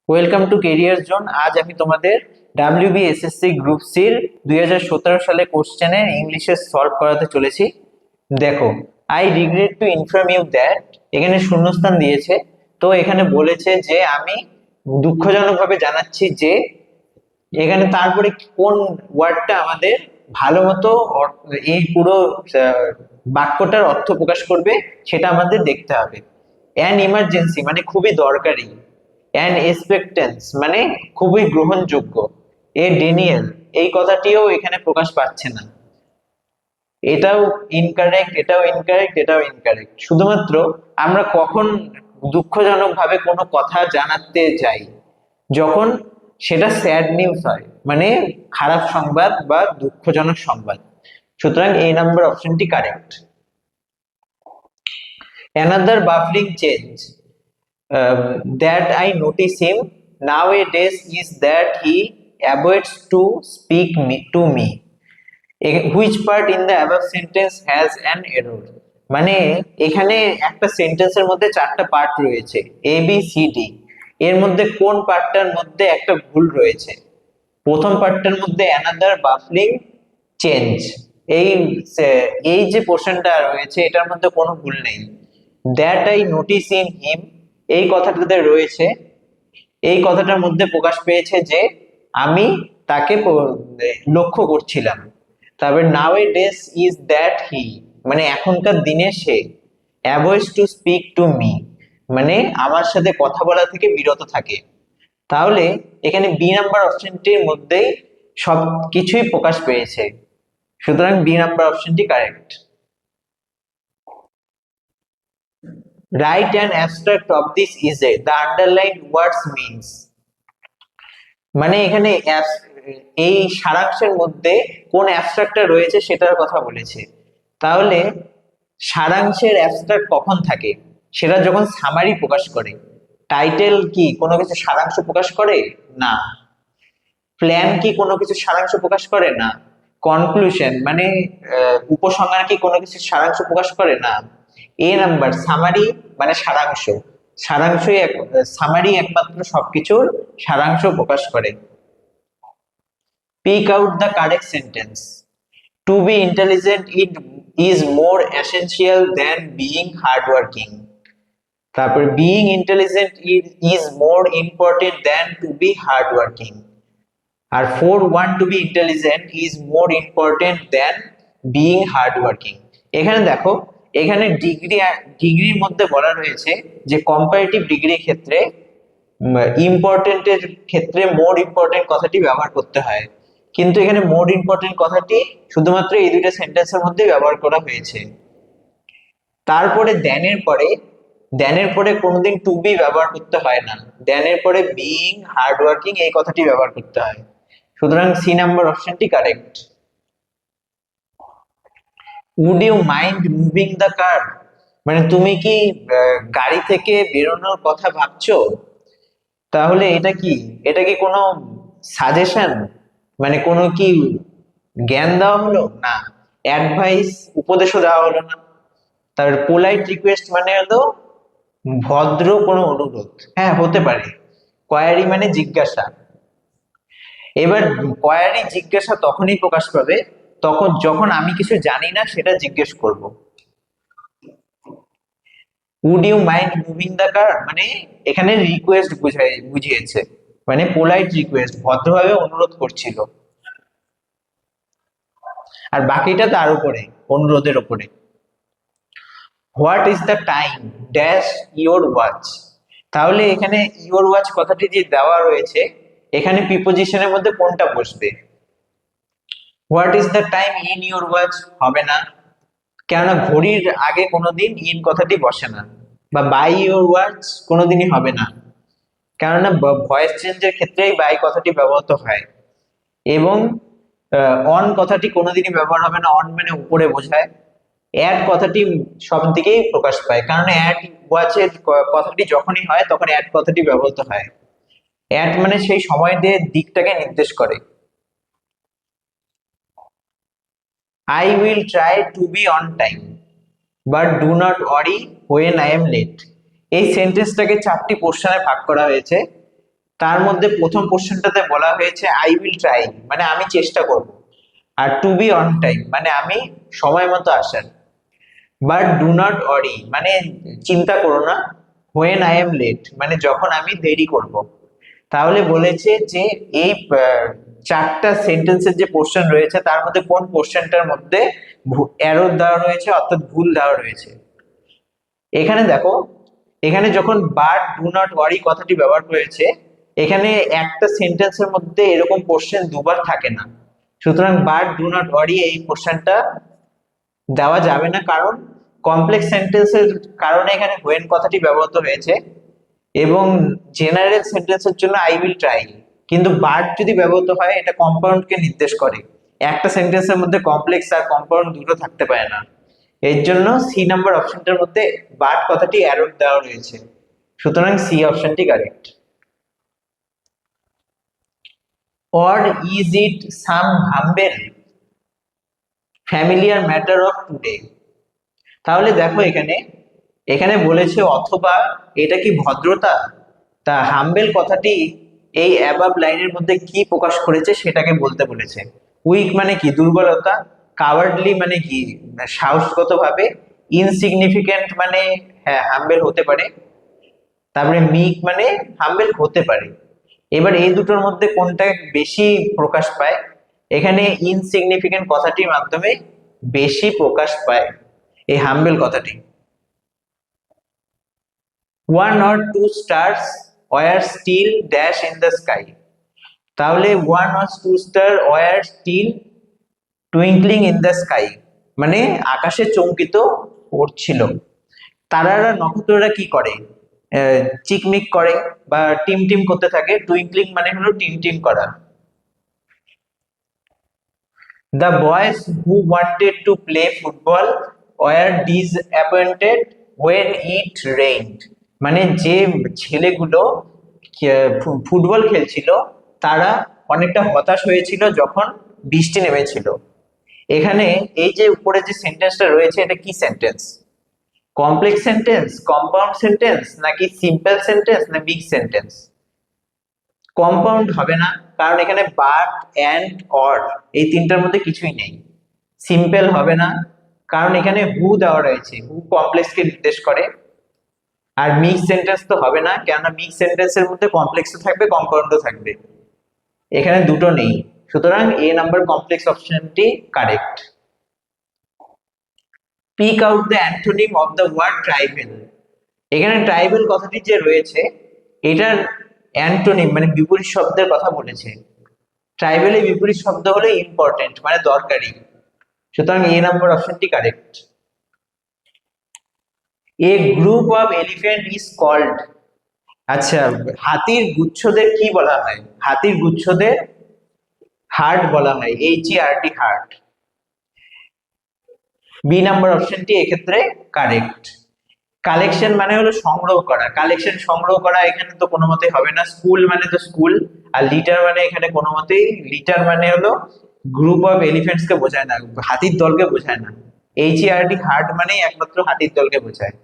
Welcome to career zone. আজ আমি তোমাদের ডাব্লিউবিএসএসসি গ্রুপ সির 2017 সালে কোশ্চেনের ইংলিশে সলভ করাতে চলেছি। দেখো, I regret to inform you that, এখানে শূন্যস্থান দিয়েছে। তো এখানে বলেছে যে আমি দুঃখজনকভাবে জানাচ্ছি যে, এখানে তারপরে কোন ওয়ার্ডটা আমাদের ভালো মতো এই পুরো বাক্যটার অর্থ প্রকাশ করবে সেটা আমাদের দেখতে হবে। অ্যান ইমার্জেন্সি মানে খুবই দরকারি, অ্যান এক্সপেক্টেন্স মানে খুবই গ্রহণযোগ্য, এ ডেনিয়েল এই কথাটিও এখানে প্রকাশ পাচ্ছে না। এটাও ইনকারেক্ট, এটাও ইনকারেক্ট, এটাও ইনকারেক্ট। শুধুমাত্র আমরা কখন দুঃখজনক ভাবে কোনো কথা জানাতে যাই, যখন সেটা স্যাড নিউজ হয়, মানে খারাপ সংবাদ বা দুঃখজনক সংবাদ। সুতরাং এই নাম্বার অপশনটি correct. Another baffling change that I notice him nowadays is that he avoids to speak to me. Which part in the above sentence has an error? মানে এখানে একটা সেন্টেন্সের মধ্যে চারটা পার্ট রয়েছে, এ বি সি ডি। এর মধ্যে কোন পার্টটার মধ্যে একটা ভুল রয়েছে? প্রথম পার্টটার মধ্যে অ্যানাদার বাফলিং চেঞ্জ, এই এই যে পোর্শনটা রয়েছে এটার মধ্যে কোনো ভুল নেই। That I notice in him, এই কথাটাতে রয়েছে, এই কথাটার মধ্যে প্রকাশ পেয়েছে যে আমি তাকে লক্ষ্য করছিলাম। তারপরে নাও এ ডেস ইজ দ্যাট হি, মানে এখনকার দিনে সে। Avoids to speak to me মানে আমার সাথে কথা বলা থেকে বিরত থাকে। তাহলে এখানে বি নাম্বার অপশনটির মধ্যেই সব কিছুই প্রকাশ পেয়েছে। সুতরাং বি নাম্বার অপশনটি correct. Write an abstract of this essay. The underlined words means, মানে এখানে এই সারাংশের মধ্যে কোন অ্যাবস্ট্রাক্টটা রয়েছে সেটার কথা বলেছে। তাহলে সারাংশের অ্যাবস্ট্রাক্ট কখন থাকে? সেটা যখন সামারি প্রকাশ করে। টাইটেল কি কোনো কিছু সারাংশ প্রকাশ করে? না। প্ল্যান কি কোনো কিছু সারাংশ প্রকাশ করে? না। কনক্লুশন মানে উপসংহার কি কোনো কিছু সারাংশ প্রকাশ করে? না। এ নাম্বার সামারি মানে সারাংশ, সারাংশই সামারি একমাত্র সবকিছুর সারাংশ প্রকাশ করে। Pick out the correct sentence. To be intelligent it is more essential than being hardworking. তারপর being intelligent is more important than to be hardworking. R for one to be intelligent is more important than being hardworking. এখানে দেখো, এখানে ডিগ্রির মধ্যে বলা রয়েছে যে comparative ডিগ্রির ক্ষেত্রে ইম্পর্টেন্টের ক্ষেত্রে মোর ইম্পর্টেন্ট কথাটি ব্যবহার করতে হয়, কিন্তু এখানে মোর ইম্পর্টেন্ট কথাটি শুধুমাত্র এই দুটো সেন্টেন্সের মধ্যে ব্যবহার করা হয়েছে। তারপরে দেনের পরে কোনোদিন টু বি ব্যবহার করতে হয় না, দেনের পরে বিইং হার্ড ওয়ার্কিং এই কথাটি ব্যবহার করতে হয়। সুতরাং সি নাম্বার অপশনটি correct. Would you mind moving the car, মানে তুমি কি গাড়ি থেকে বেরোনোর কথা ভাবছো? তাহলে এটা কি কোনো সাজেশন, মানে কোনো কি জ্ঞান দেওয়া হলো? না। অ্যাডভাইস, উপদেশও দেওয়া হলো না। তারপর পোলাইট রিকোয়েস্ট মানে হলো ভদ্র কোনো অনুরোধ, হ্যাঁ হতে পারে। কোয়ারি মানে জিজ্ঞাসা। এবার কোয়ারি জিজ্ঞাসা তখনই প্রকাশ পাবে যখন আমি কিছু জানি না সেটা জিজ্ঞেস করব। Would you mind moving the car মানে এখানে রিকোয়েস্ট বুঝিয়েছে, মানে পোলাইট রিকোয়েস্ট, ভদ্রভাবে অনুরোধ করছিল। আর বাকিটা তার উপরে, অনুরোধের উপরে। What is the time dash your watch, তাহলে এখানে ইওর ওয়াচ কথাটি যে দেওয়া রয়েছে এখানে প্রিপোজিশনের মধ্যে কোনটা বসবে? What is the time in your watch হবে না, কেননা ঘড়ির আগে কোনোদিন ইন কথাটি বসে না। বা বাই ইওর ওয়াচ কোনোদিনই হবে না, কেননা ভয়েস চেঞ্জের ক্ষেত্রেই বাই কথাটি ব্যবহৃত হয়। এবং অন কথাটি কোনোদিনই ব্যবহার হবে না, অন মানে উপরে বোঝায়। অ্যাড কথাটি সব দিকেই প্রকাশ পায়, কারণ অ্যাট ওয়াচের কথাটি যখনই হয় তখন অ্যাড কথাটি ব্যবহৃত হয়। অ্যাট মানে সেই সময় দিয়ে দিকটাকে নির্দেশ করে। I will try to be on time but do not worry when I am late, এই সেন্টেন্সটাকে চারটি পোর্শনে ভাগ করা হয়েছে। তার মধ্যে প্রথম কোশ্চেনটাতে বলা হয়েছে আই উইল ট্রাই, মানে আমি চেষ্টা করব। আর টু বি অন টাইম মানে আমি সময় মতো আসার। বাট ডু নট ওয়ারি মানে চিন্তা করো না। হোয়েন আই এম লেট মানে যখন আমি দেরি করব। তাহলে বলেছে যে এই চারটা সেন্টেন্সের যে পোর্শন রয়েছে তার মধ্যে কোন পোর্শনটার মধ্যে এরর দেওয়া রয়েছে অর্থাৎ ভুল দেওয়া রয়েছে। এখানে দেখো, এখানে যখন বাট ডু নট ওয়ারি কথাটি ব্যবহার করেছে, এখানে একটা সেন্টেন্সের মধ্যে এরকম পোর্শন দুবার থাকে না। সুতরাং বাট ডু নট ওয়ারি এই পোর্শনটা দেওয়া যাবে না, কারণ কমপ্লেক্স সেন্টেন্সের কারণে এখানে হোয়েন কথাটি ব্যবহৃত হয়েছে, এবং জেনারেল সেন্টেন্সের জন্য আই উইল ট্রাই। কিন্তু বাট যদি ব্যবহৃত হয় এটা কম্পাউন্ডকে নির্দেশ করে, একটা সেন্টেন্সের মধ্যে কমপ্লেক্স আর কম্পাউন্ড দুটো থাকতে পারে না। এর জন্য সি নাম্বার অপশনটার মধ্যে বাট কথাটি অ্যারোড দেওয়া রয়েছে, সুতরাং সি অপশনটি correct. Or is it some humble familiar matter of today. তাহলে দেখো এখানে, এখানে বলেছে অথবা এটা কি ভদ্রতা। তা হাম্বেল কথাটি এই অ্যাবাব লাইনের মধ্যে কি প্রকাশ করেছে সেটাকে বলতে বলেছে। উইক মানে কি দুর্বলতা, কাওয়ার্ডলি মানে কি সাহসগত ভাবে, ইনসিগনিফিকেন্ট মানে হ্যাঁ হাম্বেল হতে পারে, তারপরে মিক মানে হাম্বেল হতে পারে। এবার এই দুটোর মধ্যে কোনটা বেশি প্রকাশ পায়? এখানে ইনসিগনিফিকেন্ট কথাটির মাধ্যমে বেশি প্রকাশ পায় এই হাম্বেল কথাটি। One or two stars were still dash in the sky. তাহলে one or two star were still twinkling in the sky মানে আকাশে চমকিত করছিল। তারারা নক্ষত্ররা কি করে? চিকমিক করে বা টিম টিম করতে থাকে। টুইঙ্কলিং মানে হলো টিম টিম করা। The boys who wanted to play football were disappointed when it rained মানে যে ছেলেগুলো ফুটবল খেলছিল তারা অনেকটা হতাশ হয়েছিল যখন বৃষ্টি নেমেছিল। এখানে এই যে উপরে যে সেন্টেন্সটা রয়েছে এটা কি sentence? Complex sentence, compound sentence, নাকি সিম্পল সেন্টেন্স, না বিগ সেন্টেন্স? কম্পাউন্ড হবে না, কারণ এখানে বাট অ্যান্ড অর এই তিনটার মধ্যে কিছুই নেই। সিম্পল হবে না, কারণ এখানে হু দেওয়া রয়েছে, হু কমপ্লেক্সকে নির্দেশ করে। আর মিক্স সেন্টেন্স তো হবে না, কেননা মিক্স সেন্টেন্সের মধ্যে কমপ্লেক্সও থাকবে কম্পাউন্ডও থাকবে, এখানে দুটো নেই। সুতরাং এ নাম্বার কমপ্লেক্স অপশনটি correct. Pick out the antonym of the word tribal. এখানে ট্রাইবেল কথাটি যে রয়েছে এটার অ্যান্টোনিম মানে বিপরীত শব্দের কথা বলেছে। ট্রাইবেলের বিপরীত শব্দ হলো ইম্পর্টেন্ট মানে দরকারি, সুতরাং এ নাম্বার অপশনটি correct. A group of elephant is called. আচ্ছা, হাতির গুচ্ছদের কি বলা হয়? হাতির গুচ্ছদের হার্ট বলা হয়, HERT হার্ট। বি নাম্বার অপশনটি এক্ষেত্রে কারেক্ট। কালেকশন মানে হলো সংগ্রহ করা, কালেকশন সংগ্রহ করা এখানে তো কোনো মতেই হবে না। স্কুল মানে তো স্কুল, আর লিটার মানে এখানে কোনো মতেই, লিটার মানে হলো গ্রুপ অফ এলিফ্যান্টস কে বোঝায় না, হাতির দলকে বোঝায় না। HERT হার্ট মানেই একমাত্র হাতির দলকে বোঝায়।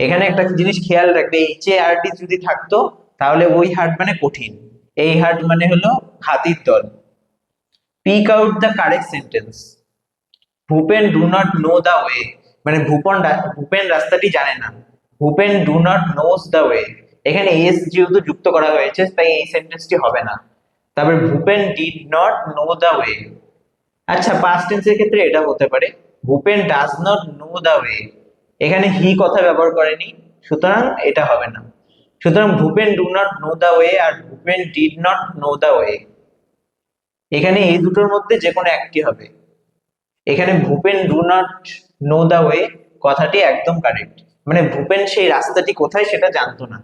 এখানে একটা জিনিস খেয়াল রাখবে, HERT যদি থাকতো তাহলে ওই হার্ট মানে কঠিন, এই হার্ট মানে হলো হাতির দল। Pick out the correct sentence. Bhupen do not know the way মানে ভূপেন রাস্তাটি জানে না। Bhupen do not knows the way, এখানে এস যেহেতু যুক্ত করা হয়েছে তাই এই সেন্টেন্সটি হবে না। তারপরে Bhupen did not know the way. আচ্ছা, পাস্ট টেন্সের ক্ষেত্রে এটা হতে পারে Bhupen does not know the way, এখানে হি কথা ব্যবহার করেনি, সুতরাং এটা হবে না। সুতরাং Bhupen do not know the way আর Bhupen did not know the way, এখানে এই দুটোর মধ্যে যে কোনো একটি হবে। এখানে Bhupen do not know the way কথাটি একদম কারেক্ট, মানে ভূপেন সেই রাস্তাটি কোথায় সেটা জানতো না।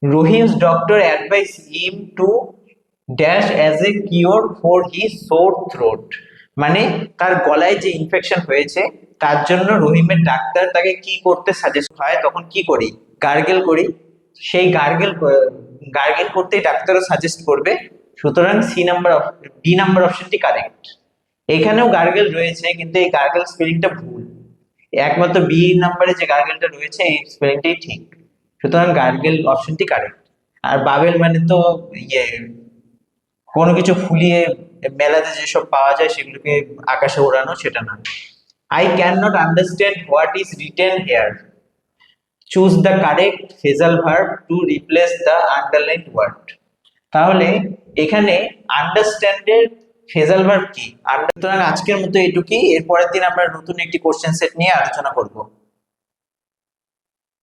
রহিম's doctor advised him to dash as a cure for his sore throat মানে তার গলায় যে ইনফেকশন হয়েছে তার জন্য রহিমের ডাক্তার তাকে কি করতে সাজেস্ট হয়, তখন কি করি? গার্গেল করি। সেই গার্গেল করতেই ডাক্তারও সাজেস্ট করবে, সুতরাং বি নাম্বার অপশনটি কারেক্ট। এখানেও গার্গেল রয়েছে কিন্তু এই গার্গেল স্পেলিংটা ভুল, একমাত্র বি নাম্বারে যে গার্গেলটা রয়েছে এই স্পেলিংটাই ঠিক। সুতরাং গার্গেল অপশনটি কারেক্ট। আর বাবেল মানে তো ইয়ে কোনো কিছু ফুলিয়ে মেলাতে যেসব পাওয়া যায় সেগুলোকে আকাশে ওড়ানো, সেটা না। I can not understand what is written here, choose the correct phrasal verb to replace the underlined word. তাহলে এখানে আন্ডারস্ট্যান্ডের ফ্রেজাল ভার্ব কি? সুতরাং আজকের মতো এইটুকুই। এর পরের দিন আমরা নতুন একটি কোশ্চেন সেট নিয়ে আলোচনা করব।